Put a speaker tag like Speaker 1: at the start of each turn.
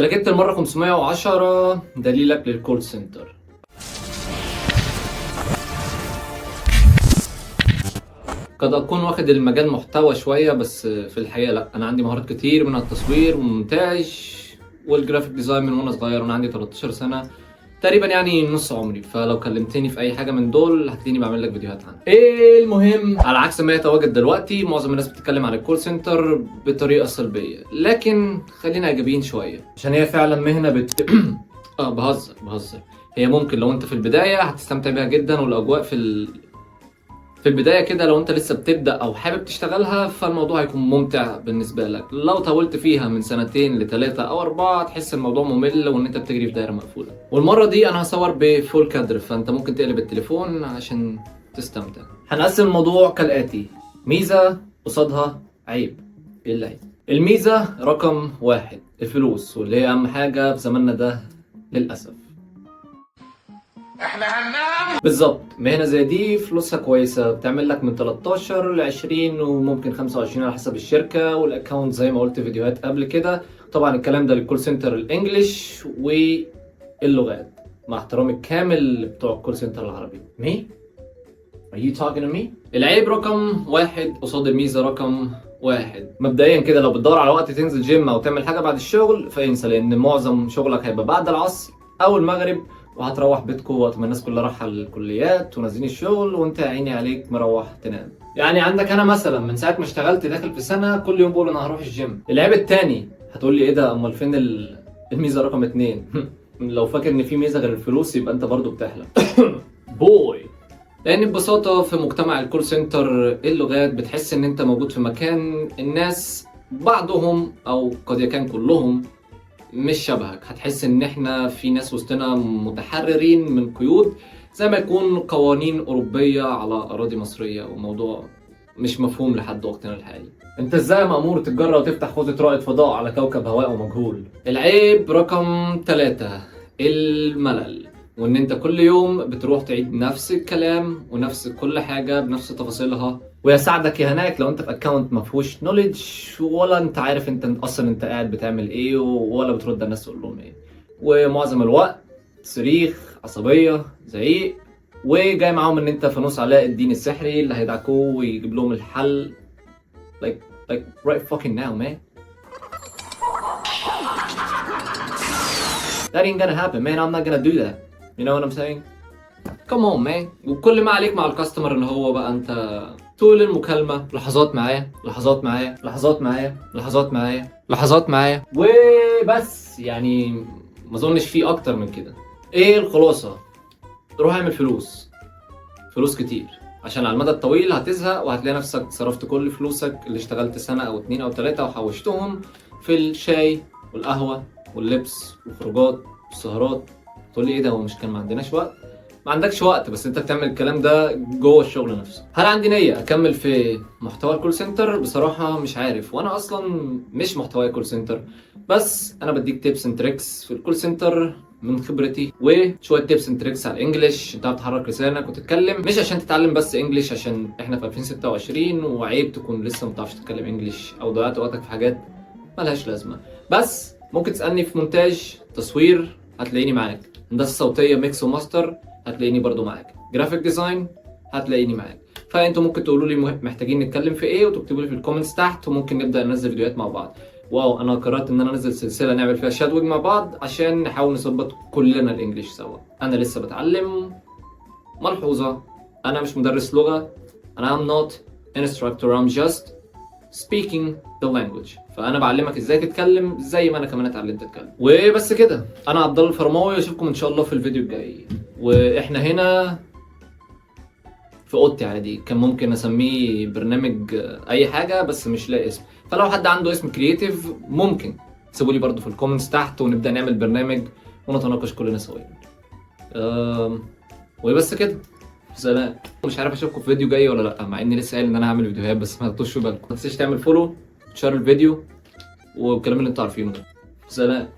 Speaker 1: جبت المرة 510 دليلك للكول سنتر. قد أكون واخد المجال محتوى شوية، بس في الحقيقة لأ، أنا عندي مهارات كتير منها التصوير والمونتاج والجرافيك ديزاين من وأنا صغير، وأنا عندي 13 سنة تقريبا، يعني نص عمري. فلو كلمتني في أي حاجة من دول هتلاقيني بعمل لك فيديوهات عنها. إيه المهم، على عكس ما يتواجد دلوقتي معظم الناس بتتكلم عن الكول سنتر بطريقة سلبية، لكن خلينا إيجابيين شوية عشان هي فعلا مهنة بهزر. هي ممكن لو أنت في البداية هتستمتع بيها جدا، والأجواء في البداية كده لو انت لسه بتبدأ او حابب تشتغلها فالموضوع هيكون ممتع بالنسبة لك. لو طولت فيها من 2 ل3 أو 4 تحس الموضوع ممل وان انت بتجري في دايرة مقفولة. والمرة دي انا هصور بفول كادر، فانت ممكن تقلب التليفون عشان تستمتع. هنقسم الموضوع كالآتي: ميزة قصادها عيب. ايه العيب؟ الميزة رقم 1 الفلوس، واللي هي اهم حاجة في زماننا ده للأسف.
Speaker 2: احنا هننام
Speaker 1: بالظبط، مهنة زي دي فلوسها كويسة، بتعمل لك من 13 ل 20 وممكن 25 على حسب الشركة والاكونت زي ما قلت في فيديوهات قبل كده. طبعا الكلام ده للكول سنتر الانجليش واللغات، مع احترامي الكامل بتوع الكول سنتر العربي. مي؟ Are you talking to me؟ العيب رقم 1 قصاد الميزة رقم 1. مبدئيا كده لو بتدور على وقت تنزل جيم او تعمل حاجة بعد الشغل فانسى، لان معظم شغلك هيبقى بعد العصر او المغرب، وهتروح بيتكم وقت ما الناس كلها رايحه الكليات ونازلين الشغل، وانت يا عيني عليك مروح تنام. يعني عندك انا مثلا من ساعه ما اشتغلت داخل في سنه كل يوم بقول انا هروح الجيم. العيب التاني هتقول لي ايه ده، امال فين الميزه رقم 2؟ لو فاكر ان في ميزه غير الفلوس يبقى انت برضو بتحلم. بوي. لان ببساطه في مجتمع الكول سنتر اللغات بتحس ان انت موجود في مكان الناس بعضهم او قد يكون كلهم مش شبهك. هتحس ان احنا في ناس وسطنا متحررين من قيود، زي ما يكون قوانين اوروبيه على اراضي مصريه، وموضوع مش مفهوم لحد وقتنا الحالي. انت ازاي مأمور تتجرأ وتفتح خوذة رائد فضاء على كوكب هواء ومجهول؟ العيب رقم 3 الملل، وان انت كل يوم بتروح تعيد نفس الكلام ونفس كل حاجه بنفس تفاصيلها. ويساعدك يا هناك لو انت في اكونت ما فيهوش نوليدج، ولا انت عارف انت اصلا انت قاعد بتعمل ايه، ولا بترد على الناس تقول لهم ايه. ومعظم الوقت صريخ، عصبيه، زعيق، وجاي معاهم ان انت فانوس علاء الدين السحري اللي هيدعكوه ويجيب لهم الحل. like right fucking now man. That ain't gonna happen man, I'm not gonna do that. You know what I'm saying? Come on man. وكل ما عليك مع الكاستمر ان هو بقى انت طول المكالمة لحظات معايا لحظات معايا لحظات معايا لحظات معايا لحظات معايا وبس. يعني ما اظنش فيه اكتر من كده. ايه الخلاصة؟ روح اعمل فلوس كتير، عشان على المدى الطويل هتزهق وهتلاقي نفسك صرفت كل فلوسك اللي اشتغلت سنة او 2 أو 3 وحوشتهم في الشاي والقهوة واللبس والخروجات والسهرات. تقول لي ايه ده، هو مش كان ما عندناش وقت؟ ما عندكش وقت، بس انت بتعمل الكلام ده جوه الشغل نفسه. هل عندي نية اكمل في محتوى الكول سنتر؟ بصراحة مش عارف، وانا اصلا مش محتوى كول سنتر، بس انا بديك تيبس اند تريكس في الكول سنتر من خبرتي، وشويه تيبس اند تريكس على الانجليش. انت بتحرك لسانك وتتكلم، مش عشان تتعلم بس انجليش، عشان احنا في 2026 وعيب تكون لسه ما بتعرفش تتكلم انجليش او ضيعت وقتك في حاجات ملهاش لازمه. بس ممكن تسالني في مونتاج، تصوير، هتلاقيني معاك. هندسه صوتيه، ميكس وماستر، هتلاقيني برضو معاك. جرافيك ديزاين، هتلاقيني معاك. فانتوا ممكن تقولوا لي محتاجين نتكلم في ايه وتكتبوا لي في الكومنتس تحت، وممكن نبدا ننزل فيديوهات مع بعض. واو، انا قررت ان انا انزل سلسله نعمل فيها شادوينج مع بعض عشان نحاول نظبط كلنا الانجليش سوا. انا لسه بتعلم. ملحوظه، انا مش مدرس لغه، انا I'm not instructor, I'm just speaking the language. فانا بعلمك ازاي تتكلم زي ما انا كمان اتعلمت اتكلم. وبس كده، انا عبد الله الفرماوي، اشوفكم ان شاء الله في الفيديو الجاي. واحنا هنا في اوضتي عادي، كان ممكن اسميه برنامج اي حاجه بس مش لاقي اسم. فلو حد عنده اسم كرييتيف ممكن سيبوا لي برضو في الكومنتس تحت، ونبدا نعمل برنامج ونتناقش كلنا سويا. وبس كده، سلام. مش عارف اشوفكم في فيديو جاي ولا لا، مع اني لسه قايل ان انا هعمل فيديوهات، بس ما تحطوش في بالكم. ما تنساش تعمل فولو، تشير الفيديو، والكلام اللي انتوا عارفينه ده. سلام.